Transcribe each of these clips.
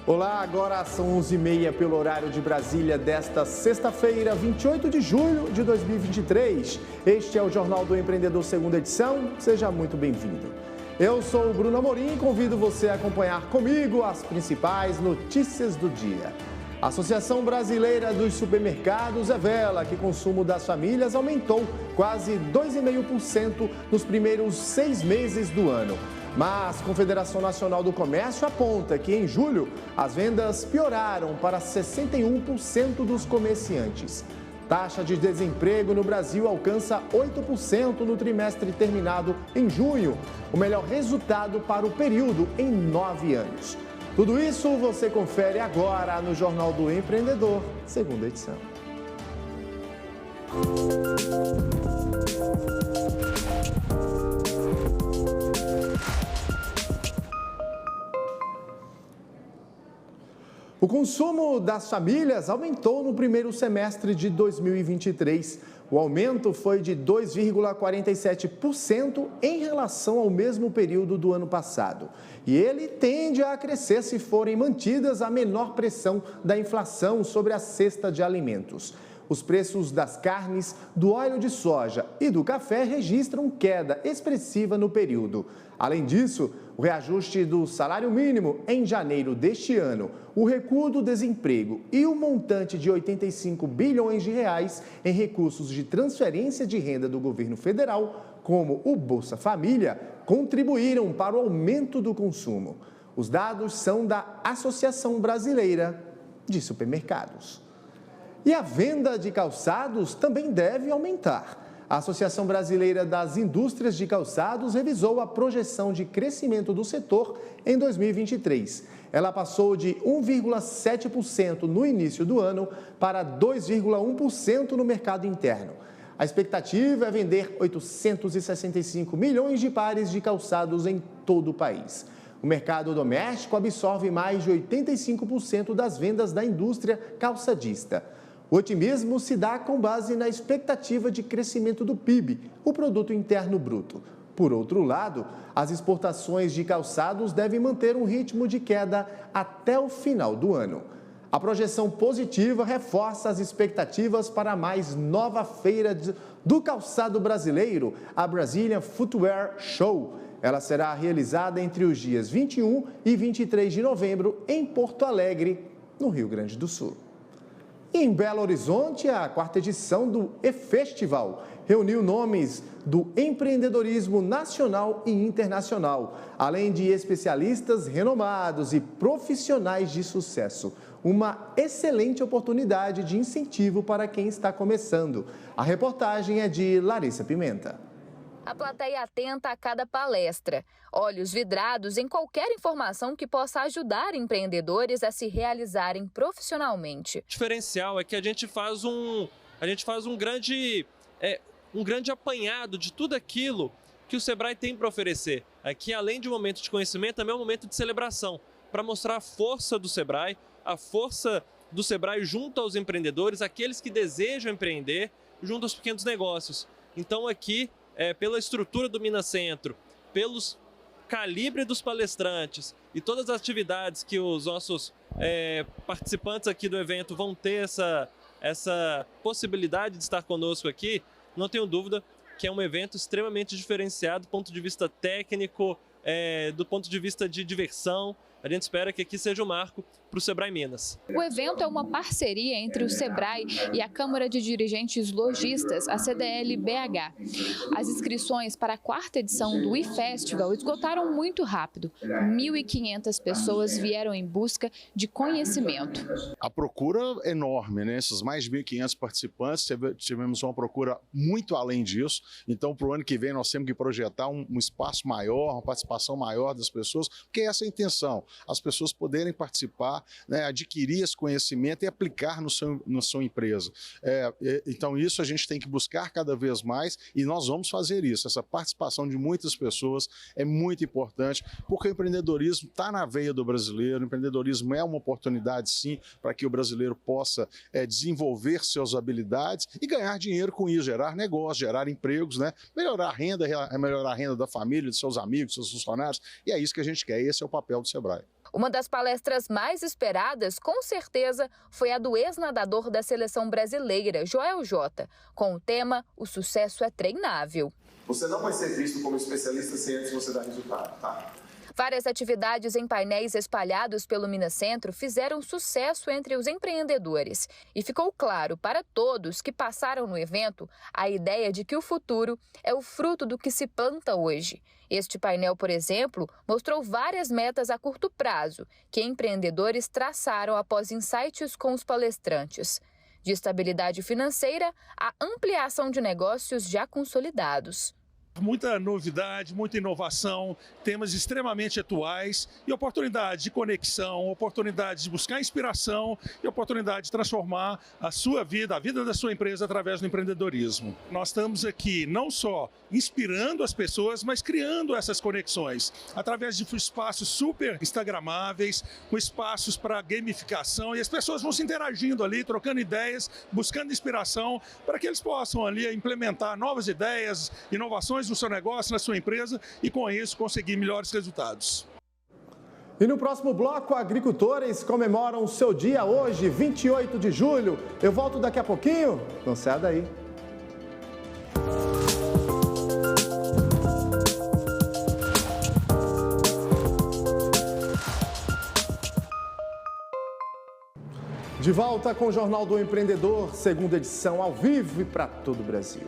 Olá, agora são 11h30 pelo horário de Brasília desta sexta-feira, 28 de julho de 2023. Este é o Jornal do Empreendedor, segunda edição. Seja muito bem-vindo. Eu sou o Bruno Amorim e convido você a acompanhar comigo as principais notícias do dia. A Associação Brasileira dos Supermercados revela que o consumo das famílias aumentou quase 2,5% nos primeiros 6 meses do ano. Mas a Confederação Nacional do Comércio aponta que em julho as vendas pioraram para 61% dos comerciantes. Taxa de desemprego no Brasil alcança 8% no trimestre terminado em junho, o melhor resultado para o período em 9 anos. Tudo isso você confere agora no Jornal do Empreendedor, segunda edição. O consumo das famílias aumentou no primeiro semestre de 2023. O aumento foi de 2,47% em relação ao mesmo período do ano passado. E ele tende a crescer se forem mantidas a menor pressão da inflação sobre a cesta de alimentos. Os preços das carnes, do óleo de soja e do café registram queda expressiva no período. Além disso, o reajuste do salário mínimo em janeiro deste ano, o recuo do desemprego e o montante de 85 bilhões de reais em recursos de transferência de renda do governo federal, como o Bolsa Família, contribuíram para o aumento do consumo. Os dados são da Associação Brasileira de Supermercados. E a venda de calçados também deve aumentar. A Associação Brasileira das Indústrias de Calçados revisou a projeção de crescimento do setor em 2023. Ela passou de 1,7% no início do ano para 2,1% no mercado interno. A expectativa é vender 865 milhões de pares de calçados em todo o país. O mercado doméstico absorve mais de 85% das vendas da indústria calçadista. O otimismo se dá com base na expectativa de crescimento do PIB, o Produto Interno Bruto. Por outro lado, as exportações de calçados devem manter um ritmo de queda até o final do ano. A projeção positiva reforça as expectativas para a mais nova feira do calçado brasileiro, a Brazilian Footwear Show. Ela será realizada entre os dias 21 e 23 de novembro em Porto Alegre, no Rio Grande do Sul. Em Belo Horizonte, a 4ª edição do E-Festival reuniu nomes do empreendedorismo nacional e internacional, além de especialistas renomados e profissionais de sucesso. Uma excelente oportunidade de incentivo para quem está começando. A reportagem é de Larissa Pimenta. A plateia atenta a cada palestra, olhos vidrados em qualquer informação que possa ajudar empreendedores a se realizarem profissionalmente. O diferencial é que a gente faz um grande apanhado de tudo aquilo que o Sebrae tem para oferecer. Aqui, além de um momento de conhecimento, também é um momento de celebração, para mostrar a força do Sebrae junto aos empreendedores, aqueles que desejam empreender, junto aos pequenos negócios. Então aqui, pela estrutura do Minas Centro, pelos calibre dos palestrantes e todas as atividades que os nossos participantes aqui do evento vão ter essa possibilidade de estar conosco aqui, não tenho dúvida que é um evento extremamente diferenciado do ponto de vista técnico, do ponto de vista de diversão. A gente espera que aqui seja um marco para o Sebrae Minas. O evento é uma parceria entre o Sebrae e a Câmara de Dirigentes Lojistas, a CDL-BH. As inscrições para a 4ª edição do E-Festival esgotaram muito rápido. 1.500 pessoas vieram em busca de conhecimento. A procura é enorme, né? Esses mais de 1.500 participantes, tivemos uma procura muito além disso. Então, para o ano que vem, nós temos que projetar um espaço maior, uma participação maior das pessoas, porque essa é a intenção. As pessoas poderem participar, né, adquirir esse conhecimento e aplicar na sua empresa. Então isso a gente tem que buscar cada vez mais e nós vamos fazer isso. Essa participação de muitas pessoas é muito importante, porque o empreendedorismo está na veia do brasileiro. O empreendedorismo é uma oportunidade, sim, para que o brasileiro possa desenvolver suas habilidades e ganhar dinheiro com isso, gerar negócios, gerar empregos, né, melhorar a renda da família, de seus amigos, dos seus funcionários, e é isso que a gente quer. Esse é o papel do Sebrae. Uma das palestras mais esperadas, com certeza, foi a do ex-nadador da seleção brasileira, Joel J., com o tema "O sucesso é treinável". Você não vai ser visto como especialista sem antes você dar resultado, tá? Várias atividades em painéis espalhados pelo Minacentro fizeram sucesso entre os empreendedores. E ficou claro para todos que passaram no evento a ideia de que o futuro é o fruto do que se planta hoje. Este painel, por exemplo, mostrou várias metas a curto prazo que empreendedores traçaram após insights com os palestrantes. De estabilidade financeira a ampliação de negócios já consolidados. Muita novidade, muita inovação, temas extremamente atuais e oportunidade de conexão, oportunidade de buscar inspiração e oportunidade de transformar a sua vida, a vida da sua empresa através do empreendedorismo. Nós estamos aqui não só inspirando as pessoas, mas criando essas conexões através de espaços super instagramáveis, com espaços para gamificação e as pessoas vão se interagindo ali, trocando ideias, buscando inspiração para que eles possam ali implementar novas ideias, inovações no seu negócio, na sua empresa e, com isso, conseguir melhores resultados. E no próximo bloco, agricultores comemoram o seu dia hoje, 28 de julho. Eu volto daqui a pouquinho. Não saia daí. De volta com o Jornal do Empreendedor, segunda edição ao vivo e para todo o Brasil.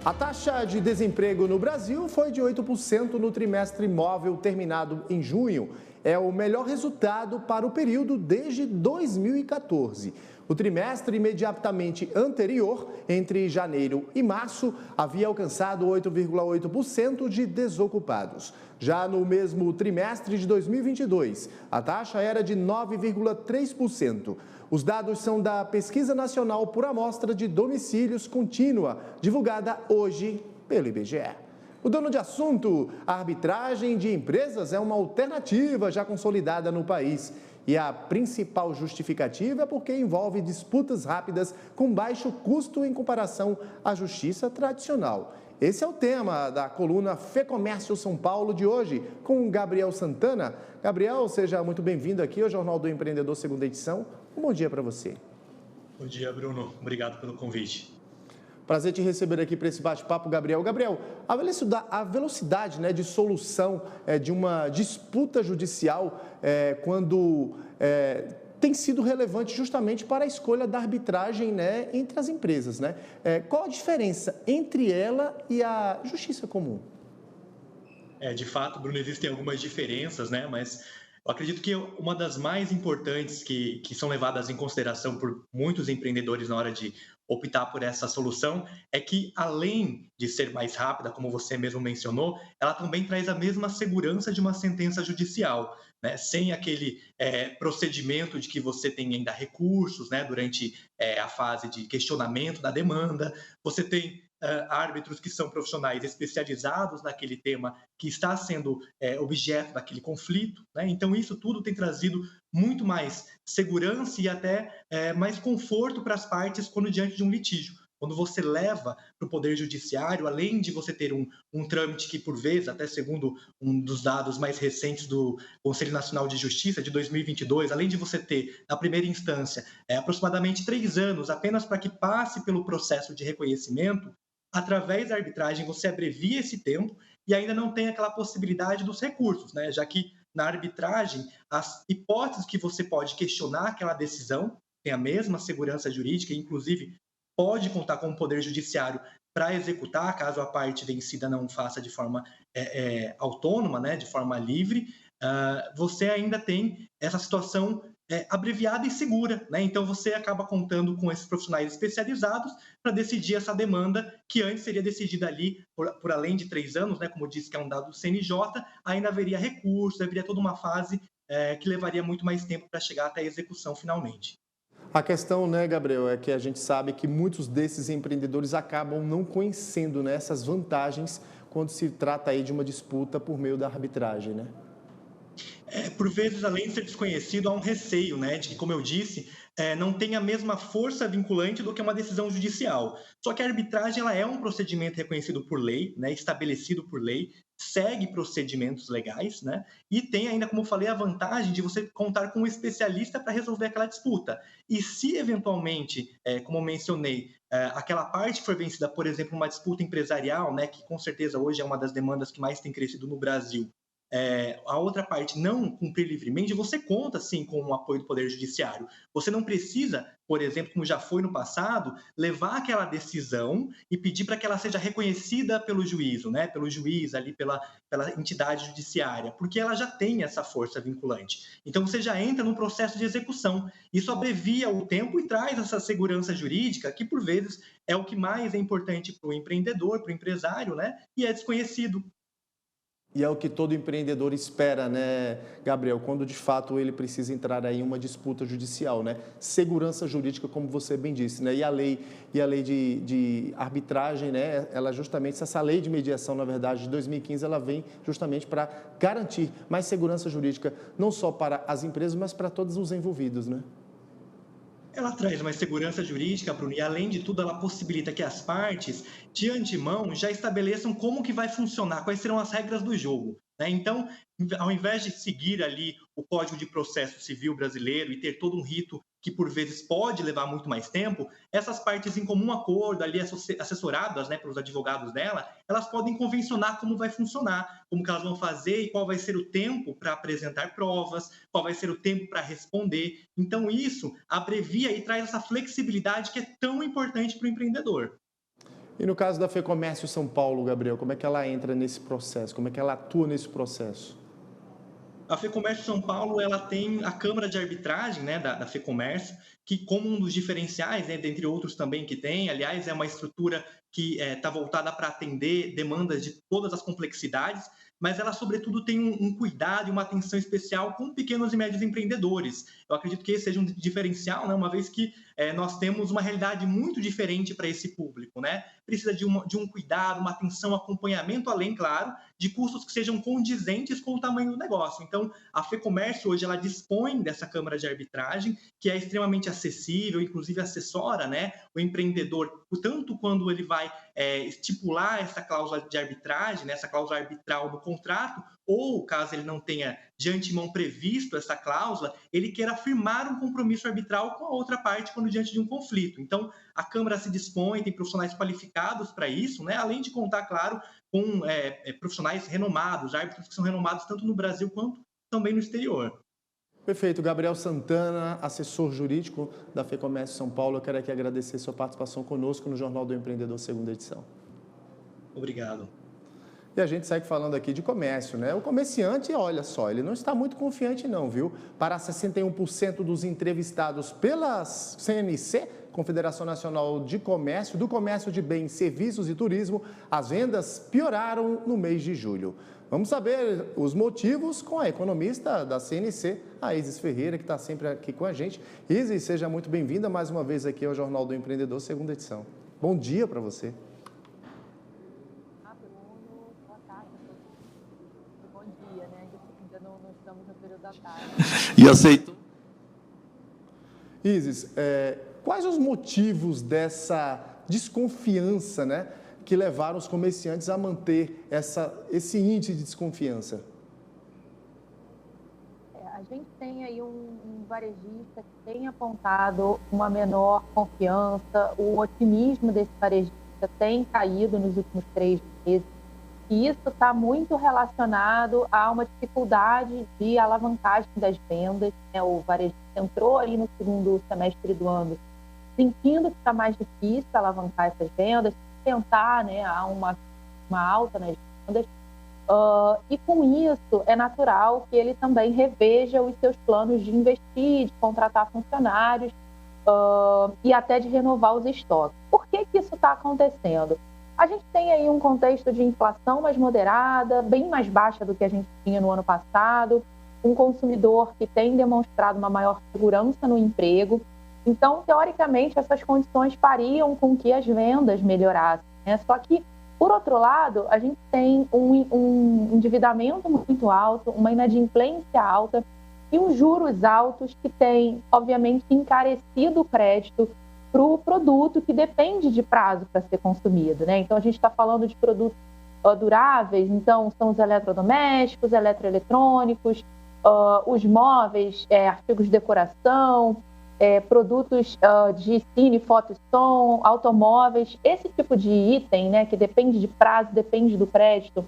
A taxa de desemprego no Brasil foi de 8% no trimestre móvel terminado em junho. É o melhor resultado para o período desde 2014. O trimestre imediatamente anterior, entre janeiro e março, havia alcançado 8,8% de desocupados. Já no mesmo trimestre de 2022, a taxa era de 9,3%. Os dados são da Pesquisa Nacional por Amostra de Domicílios Contínua, divulgada hoje pelo IBGE. Mudando de assunto, a arbitragem de empresas é uma alternativa já consolidada no país. E a principal justificativa é porque envolve disputas rápidas com baixo custo em comparação à justiça tradicional. Esse é o tema da coluna FEComércio São Paulo de hoje, com Gabriel Santana. Gabriel, seja muito bem-vindo aqui ao Jornal do Empreendedor, segunda edição. Um bom dia para você. Bom dia, Bruno. Obrigado pelo convite. Prazer te receber aqui para esse bate-papo, Gabriel. Gabriel, a velocidade de solução de uma disputa judicial quando tem sido relevante justamente para a escolha da arbitragem entre as empresas. Qual a diferença entre ela e a justiça comum? De fato, Bruno, existem algumas diferenças, mas eu acredito que uma das mais importantes que são levadas em consideração por muitos empreendedores na hora de optar por essa solução é que, além de ser mais rápida, como você mesmo mencionou, ela também traz a mesma segurança de uma sentença judicial, sem aquele procedimento de que você tem ainda recursos durante a fase de questionamento da demanda, você tem árbitros que são profissionais especializados naquele tema que está sendo objeto daquele conflito. Então, isso tudo tem trazido muito mais segurança e até mais conforto para as partes quando diante de um litígio. Quando você leva para o Poder Judiciário, além de você ter um trâmite que, por vezes, até segundo um dos dados mais recentes do Conselho Nacional de Justiça de 2022, além de você ter, na primeira instância, aproximadamente 3 anos apenas para que passe pelo processo de reconhecimento, através da arbitragem você abrevia esse tempo e ainda não tem aquela possibilidade dos recursos, já que na arbitragem as hipóteses que você pode questionar aquela decisão tem a mesma segurança jurídica, inclusive pode contar com o Poder Judiciário para executar, caso a parte vencida não faça de forma autônoma, de forma livre, você ainda tem essa situação abreviada e segura, Então você acaba contando com esses profissionais especializados para decidir essa demanda que antes seria decidida ali por além de 3 anos, como disse que é um dado do CNJ, ainda haveria recurso, haveria toda uma fase que levaria muito mais tempo para chegar até a execução finalmente. A questão, Gabriel, é que a gente sabe que muitos desses empreendedores acabam não conhecendo essas vantagens quando se trata aí de uma disputa por meio da arbitragem, Por vezes, além de ser desconhecido, há um receio, né, de que, como eu disse, não tem a mesma força vinculante do que uma decisão judicial. Só que a arbitragem ela é um procedimento reconhecido por lei, né, estabelecido por lei, segue procedimentos legais, né, e tem ainda, como eu falei, a vantagem de você contar com um especialista para resolver aquela disputa. E se, eventualmente, como eu mencionei, aquela parte for vencida, por exemplo, uma disputa empresarial, né, que com certeza hoje é uma das demandas que mais tem crescido no Brasil, a outra parte não cumprir livremente, você conta, sim, com o apoio do Poder Judiciário. Você não precisa, por exemplo, como já foi no passado, levar aquela decisão e pedir para que ela seja reconhecida pelo juízo, né? Pelo juiz, ali, pela entidade judiciária, porque ela já tem essa força vinculante. Então, você já entra no processo de execução. Isso abrevia o tempo e traz essa segurança jurídica, que, por vezes, é o que mais é importante para o empreendedor, para o empresário, né? E é desconhecido. E é o que todo empreendedor espera, né, Gabriel, quando de fato ele precisa entrar aí em uma disputa judicial, né? Segurança jurídica, como você bem disse, né? E a lei de arbitragem, né? Ela justamente, essa lei de mediação, na verdade, de 2015, ela vem justamente para garantir mais segurança jurídica, não só para as empresas, mas para todos os envolvidos, né? Ela traz uma segurança jurídica, Bruno, e além de tudo, ela possibilita que as partes, de antemão, já estabeleçam como que vai funcionar, quais serão as regras do jogo, né? Então, ao invés de seguir ali o Código de Processo Civil brasileiro e ter todo um rito que, por vezes, pode levar muito mais tempo, essas partes, em comum acordo, ali assessoradas, né, pelos advogados dela, elas podem convencionar como vai funcionar, como que elas vão fazer e qual vai ser o tempo para apresentar provas, qual vai ser o tempo para responder. Então, isso abrevia e traz essa flexibilidade que é tão importante para o empreendedor. E no caso da FEComércio São Paulo, Gabriel, como é que ela entra nesse processo? Como é que ela atua nesse processo? A FEComércio São Paulo, ela tem a Câmara de Arbitragem, né, da FEComércio, que, como um dos diferenciais, né, dentre outros também que tem, aliás, é uma estrutura que está voltada para atender demandas de todas as complexidades, mas ela, sobretudo, tem um cuidado e uma atenção especial com pequenos e médios empreendedores. Eu acredito que esse seja um diferencial, né, uma vez que nós temos uma realidade muito diferente para esse público, né? Precisa de um cuidado, uma atenção, acompanhamento, além, claro, de custos que sejam condizentes com o tamanho do negócio. Então, a FEComércio hoje ela dispõe dessa Câmara de Arbitragem, que é extremamente acessível, inclusive assessora, né, o empreendedor, tanto quando ele vai estipular essa cláusula de arbitragem, né, essa cláusula arbitral no contrato, ou caso ele não tenha de antemão previsto essa cláusula, ele queira firmar um compromisso arbitral com a outra parte quando diante de um conflito. Então, a Câmara se dispõe, tem profissionais qualificados para isso, né, além de contar, claro, com profissionais renomados, árbitros que são renomados tanto no Brasil quanto também no exterior. Perfeito. Gabriel Santana, assessor jurídico da FEComércio São Paulo, eu quero aqui agradecer sua participação conosco no Jornal do Empreendedor, segunda edição. Obrigado. E a gente segue falando aqui de comércio, né? O comerciante, olha só, ele não está muito confiante não, viu? Para 61% dos entrevistados pela CNC, Confederação Nacional de Comércio, do Comércio de Bens, Serviços e Turismo, as vendas pioraram no mês de julho. Vamos saber os motivos com a economista da CNC, a Isis Ferreira, que está sempre aqui com a gente. Isis, seja muito bem-vinda mais uma vez aqui ao Jornal do Empreendedor, segunda edição. Bom dia para você. Bruno, boa tarde. Bom dia, né? Ainda não estamos no período da tarde. E aceito. Isis, quais os motivos dessa desconfiança, né, que levaram os comerciantes a manter esse índice de desconfiança? A gente tem aí um varejista que tem apontado uma menor confiança, o otimismo desse varejista tem caído nos últimos 3 meses, e isso está muito relacionado a uma dificuldade de alavancagem das vendas, né? O varejista entrou aí no segundo semestre do ano sentindo que está mais difícil alavancar essas vendas, tentar, né, a uma alta nas vendas, e com isso é natural que ele também reveja os seus planos de investir, de contratar funcionários e até de renovar os estoques. Por que isso está acontecendo? A gente tem aí um contexto de inflação mais moderada, bem mais baixa do que a gente tinha no ano passado, um consumidor que tem demonstrado uma maior segurança no emprego. Então, teoricamente, essas condições fariam com que as vendas melhorassem, né? Só que Por outro lado, a gente tem um endividamento muito alto, uma inadimplência alta e uns juros altos que têm, obviamente, encarecido o crédito para o produto que depende de prazo para ser consumido, né? Então, a gente está falando de produtos duráveis, então são os eletrodomésticos, eletroeletrônicos, os móveis, artigos de decoração, produtos de cine, foto e som, automóveis, esse tipo de item, né, que depende de prazo, depende do crédito,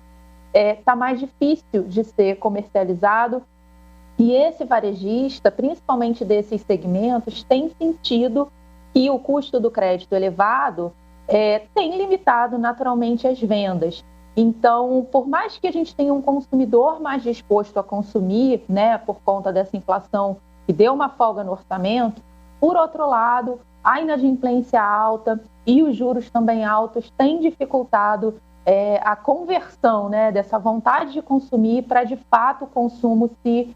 está mais difícil de ser comercializado. E esse varejista, principalmente desses segmentos, tem sentido que o custo do crédito elevado tem limitado naturalmente as vendas. Então, por mais que a gente tenha um consumidor mais disposto a consumir, né, por conta dessa inflação que deu uma folga no orçamento, por outro lado, a inadimplência alta e os juros também altos têm dificultado a conversão, né, dessa vontade de consumir para, de fato, o consumo se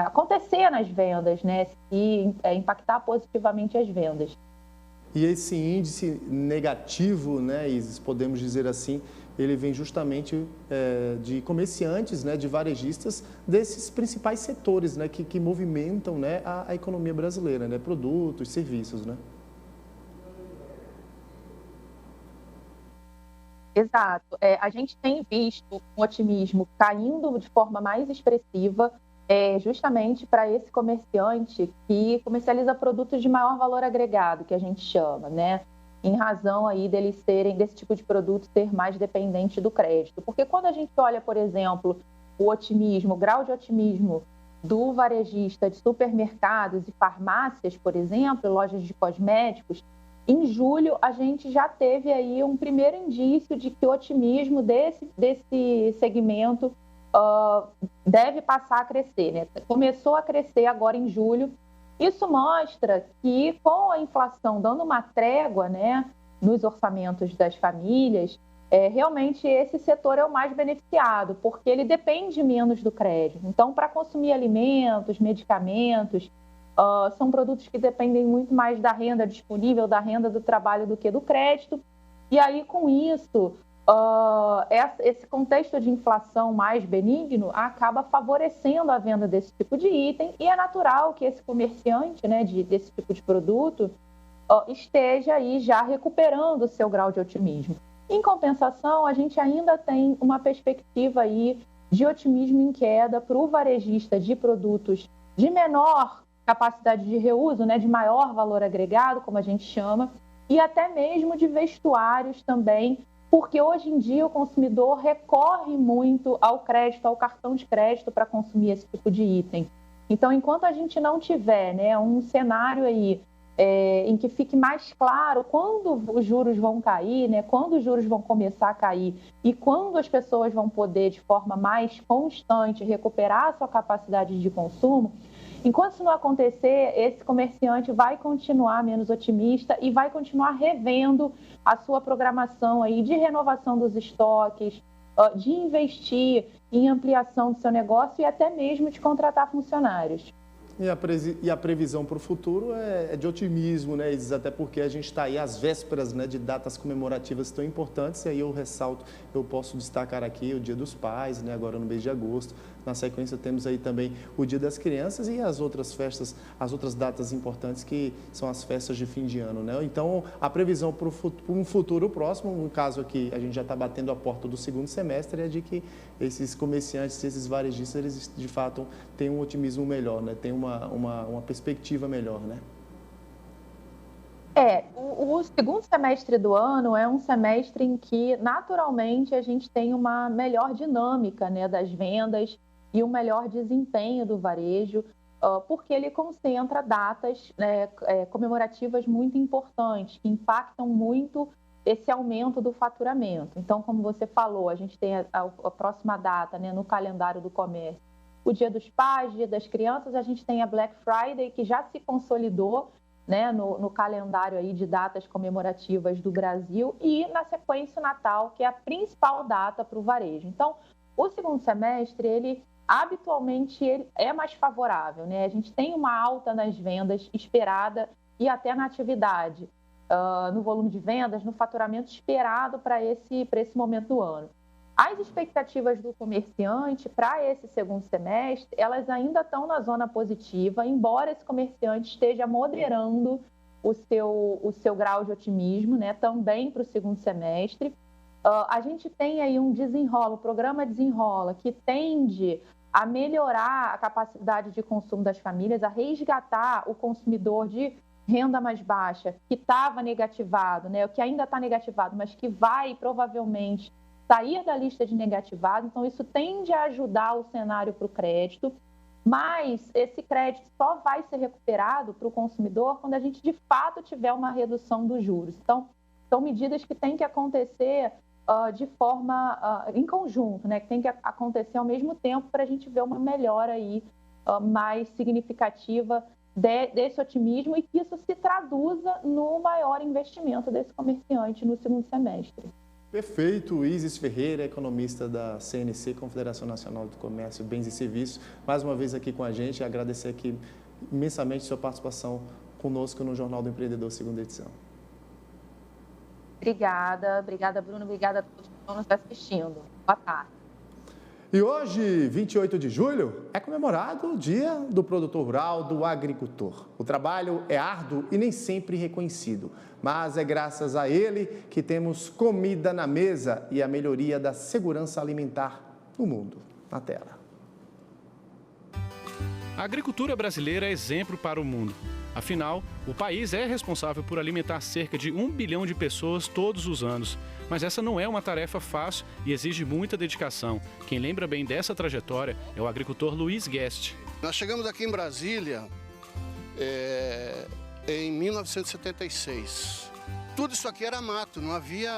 acontecer nas vendas, né, se impactar positivamente as vendas. E esse índice negativo, né, Isis, podemos dizer assim, ele vem justamente de comerciantes, né, de varejistas desses principais setores, né, que movimentam, né, a economia brasileira, né, produtos, serviços, né? Exato. A gente tem visto o otimismo caindo de forma mais expressiva, justamente para esse comerciante que comercializa produtos de maior valor agregado, que a gente chama, né? Em razão aí desse tipo de produto ser mais dependente do crédito. Porque quando a gente olha, por exemplo, o grau de otimismo do varejista de supermercados e farmácias, por exemplo, lojas de cosméticos, em julho a gente já teve aí um primeiro indício de que o otimismo desse segmento deve passar a crescer, né? Começou a crescer agora em julho. Isso mostra que, com a inflação dando uma trégua, né, nos orçamentos das famílias, realmente esse setor é o mais beneficiado, porque ele depende menos do crédito. Então, para consumir alimentos, medicamentos, são produtos que dependem muito mais da renda disponível, da renda do trabalho do que do crédito. E aí, com isso, esse contexto de inflação mais benigno acaba favorecendo a venda desse tipo de item e é natural que esse comerciante, né, desse tipo de produto esteja aí já recuperando o seu grau de otimismo. Em compensação, a gente ainda tem uma perspectiva aí de otimismo em queda para o varejista de produtos de menor capacidade de reuso, né, de maior valor agregado, como a gente chama, e até mesmo de vestuários também, porque hoje em dia o consumidor recorre muito ao crédito, ao cartão de crédito para consumir esse tipo de item. Então, enquanto a gente não tiver, né, um cenário aí em que fique mais claro quando os juros vão cair, né, quando os juros vão começar a cair e quando as pessoas vão poder, de forma mais constante, recuperar a sua capacidade de consumo, enquanto isso não acontecer, esse comerciante vai continuar menos otimista e vai continuar revendo a sua programação aí de renovação dos estoques, de investir em ampliação do seu negócio e até mesmo de contratar funcionários. E a previsão para o futuro é de otimismo, né, Isis? Até porque a gente está aí às vésperas, né, de datas comemorativas tão importantes, e aí eu ressalto, eu posso destacar aqui o Dia dos Pais, né, agora no mês de agosto. Na sequência temos aí também o Dia das Crianças e as outras festas, as outras datas importantes que são as festas de fim de ano, né? Então, a previsão para um futuro próximo, no caso aqui, a gente já está batendo a porta do segundo semestre, é de que esses comerciantes, esses varejistas, eles de fato têm um otimismo melhor, né? Tem uma perspectiva melhor, né? O segundo semestre do ano é um semestre em que, naturalmente, a gente tem uma melhor dinâmica, né, das vendas e um melhor desempenho do varejo, porque ele concentra datas comemorativas muito importantes, que impactam muito esse aumento do faturamento. Então, como você falou, a gente tem a próxima data, né, no calendário do comércio, o Dia dos Pais, Dia das Crianças, a gente tem a Black Friday, que já se consolidou, né, no calendário aí de datas comemorativas do Brasil, e na sequência o Natal, que é a principal data para o varejo. Então, o segundo semestre, ele habitualmente é mais favorável, né? A gente tem uma alta nas vendas esperada e até na atividade. no volume de vendas, no faturamento esperado para esse momento do ano. As expectativas do comerciante para esse segundo semestre, elas ainda estão na zona positiva, embora esse comerciante esteja moderando o seu grau de otimismo, né, também para o segundo semestre. A gente tem aí um programa Desenrola, que tende a melhorar a capacidade de consumo das famílias, a resgatar o consumidor de renda mais baixa, que estava negativado, né, que ainda está negativado, mas que vai provavelmente sair da lista de negativados. Então, isso tende a ajudar o cenário para o crédito, mas esse crédito só vai ser recuperado para o consumidor quando a gente, de fato, tiver uma redução dos juros. Então, são medidas que têm que acontecer de forma em conjunto, né? Que tem que acontecer ao mesmo tempo para a gente ver uma melhora aí, mais significativa desse otimismo e que isso se traduza no maior investimento desse comerciante no segundo semestre. Perfeito. Isis Ferreira, economista da CNC, Confederação Nacional do Comércio, Bens e Serviços, mais uma vez aqui com a gente, e agradecer aqui imensamente sua participação conosco no Jornal do Empreendedor, segunda edição. Obrigada, Bruno, obrigada a todos que estão nos assistindo. Boa tarde. E hoje, 28 de julho, é comemorado o Dia do Produtor Rural, do Agricultor. O trabalho é árduo e nem sempre reconhecido, mas é graças a ele que temos comida na mesa e a melhoria da segurança alimentar no mundo. Na tela. A agricultura brasileira é exemplo para o mundo. Afinal, o país é responsável por alimentar cerca de 1 bilhão de pessoas todos os anos. Mas essa não é uma tarefa fácil e exige muita dedicação. Quem lembra bem dessa trajetória é o agricultor Luiz Guest. Nós chegamos aqui em Brasília em 1976. Tudo isso aqui era mato, não havia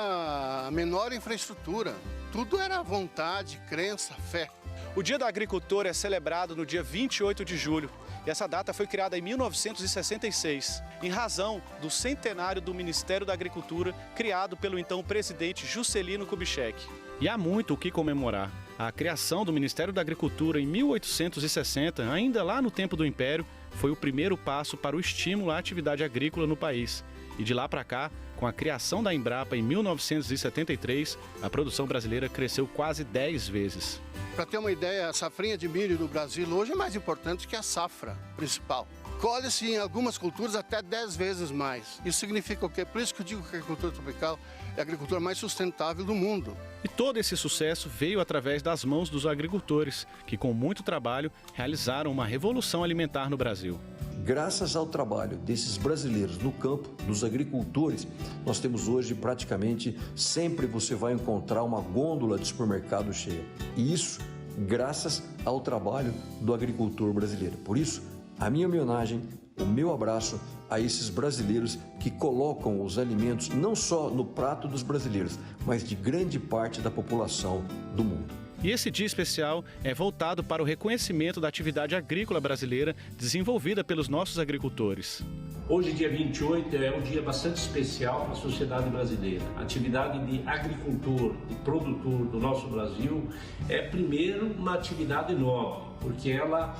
a menor infraestrutura. Tudo era vontade, crença, fé. O Dia da Agricultura é celebrado no dia 28 de julho. E essa data foi criada em 1966, em razão do centenário do Ministério da Agricultura, criado pelo então presidente Juscelino Kubitschek. E há muito o que comemorar. A criação do Ministério da Agricultura em 1860, ainda lá no tempo do Império, foi o primeiro passo para o estímulo à atividade agrícola no país. E de lá para cá, com a criação da Embrapa em 1973, a produção brasileira cresceu quase 10 vezes. Para ter uma ideia, a safrinha de milho no Brasil hoje é mais importante que a safra principal. Colhe-se em algumas culturas até 10 vezes mais. Isso significa o quê? Por isso que eu digo que a agricultura tropical é a agricultura mais sustentável do mundo. E todo esse sucesso veio através das mãos dos agricultores, que com muito trabalho realizaram uma revolução alimentar no Brasil. Graças ao trabalho desses brasileiros no campo, dos agricultores, nós temos hoje praticamente sempre você vai encontrar uma gôndola de supermercado cheia. E isso graças ao trabalho do agricultor brasileiro. Por isso, a minha homenagem, o meu abraço a esses brasileiros que colocam os alimentos não só no prato dos brasileiros, mas de grande parte da população do mundo. E esse dia especial é voltado para o reconhecimento da atividade agrícola brasileira desenvolvida pelos nossos agricultores. Hoje, dia 28, é um dia bastante especial para a sociedade brasileira. A atividade de agricultor e produtor do nosso Brasil é, primeiro, uma atividade nobre, porque ela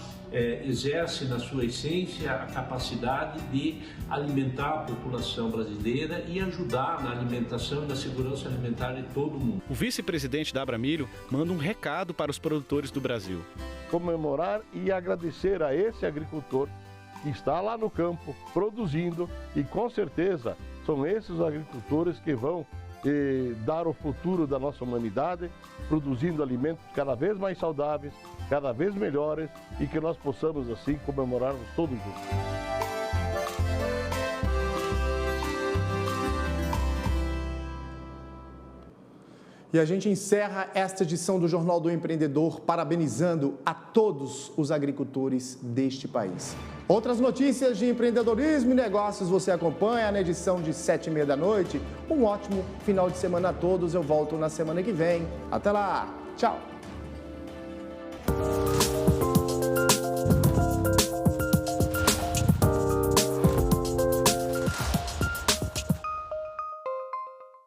exerce na sua essência a capacidade de alimentar a população brasileira e ajudar na alimentação e na segurança alimentar de todo mundo. O vice-presidente da Abramilho manda um recado para os produtores do Brasil. Comemorar e agradecer a esse agricultor que está lá no campo produzindo e com certeza são esses os agricultores que vão dar o futuro da nossa humanidade, produzindo alimentos cada vez mais saudáveis, cada vez melhores e que nós possamos assim comemorarmos todos juntos. E a gente encerra esta edição do Jornal do Empreendedor parabenizando a todos os agricultores deste país. Outras notícias de empreendedorismo e negócios você acompanha na edição de 7h30 da noite. Um ótimo final de semana a todos. Eu volto na semana que vem. Até lá. Tchau.